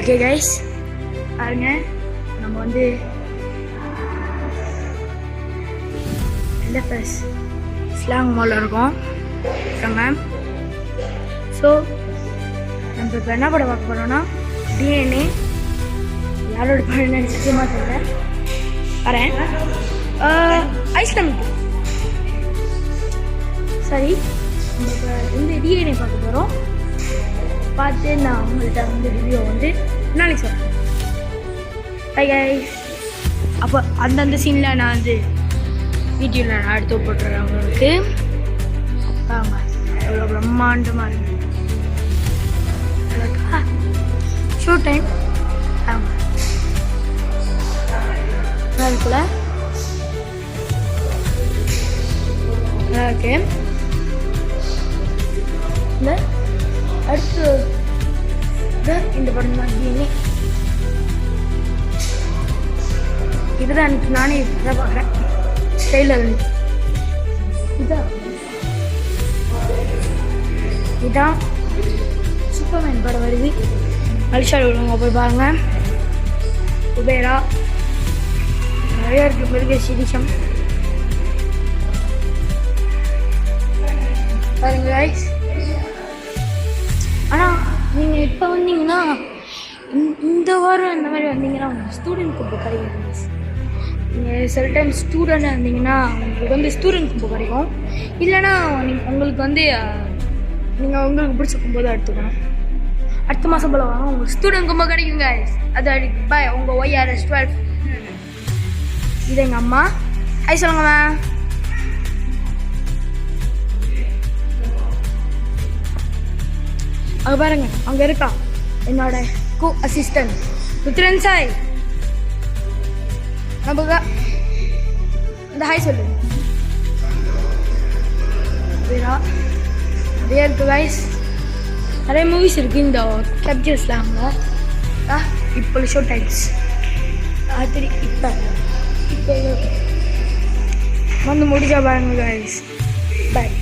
Okay guys, பாருங்க நம்ம வந்து எல்எஃப்எஸ் ஸ்லாங் மாலில் இருக்கோம். ஸோ நம்ம இப்போ என்ன படம் பார்க்க போகிறோம்னா டிஎன்ஏ. யாரோட படம் நிச்சயமா தெரியல, வரேன். ஐஸ்லாமிக் சரி, நம்ம இப்போ இந்த டிஎன்ஏ பார்க்க போகிறோம். பார்த்து நான் உங்கள்கிட்ட வந்து ரிவ்யூ வந்து நாளைக்கு சொல்கிறேன். ஹை கைஸ், அப்போ அந்தந்த சீனில் நான் வந்து வீடியோவில் நான் எடுத்து போட்டுறேன் உங்களுக்கு. ஆமாம், எவ்வளோ பிரம்மாண்டமாக இருக்கு ஷோ டைம். ஆமாம், இருக்குல்ல, ஓகே. இந்த அடுத்து இந்த படம் தான் டிஎன்ஏ. இதுதான் எனக்கு நானே இப்படிதான் பார்க்குறேன் ஸ்டைலில் இருந்து. இதான் சூப்பர்மேன் படம் வருது. மலிஷாவில் உள்ளவங்க போய் பாருங்க. குபேரா நிறையா இருக்குது. பெருக சிரிஷம் பாருங்க கைஸ். ஆனால் நீங்கள் இப்போ வந்தீங்கன்னா இந்த வாரம் இந்த மாதிரி வந்தீங்கன்னா ஸ்டூடெண்ட் கும்பு கிடைக்கும். நீங்கள் சில டைம் ஸ்டூடெண்டாக இருந்தீங்கன்னா உங்களுக்கு வந்து ஸ்டூடெண்ட் கும்பு கிடைக்கும். இல்லைன்னா உங்களுக்கு வந்து நீங்கள் உங்களுக்கு பிடிச்ச கும்பு தான் எடுத்துக்கணும். அடுத்த மாதம் போல வாங்க, உங்களுக்கு ஸ்டூடெண்ட் கும்பு கிடைக்கும் கைஸ். அது பாய் உங்கள் ஒய்ஆர்எஸ் 12. இது எங்கள் அம்மா. ஹாய் சொல்லுங்கம்மா. அங்கே பாருங்க, அங்கே இருக்கா என்னோட கோ அசிஸ்டன்ட் ருத்ரன் சாய். நம்ம இந்த ஹாய் சொல்லு. வேறா நிறைய இருக்கு கைஸ். நிறைய மூவிஸ் இருக்குது இந்த கேப்ஜர்ஸ்லாமில். இப்போ ஷோட் ஆயிடுச்சு. அது இப்போ வந்து முடிஞ்சா பாருங்க கைஸ். பாய்.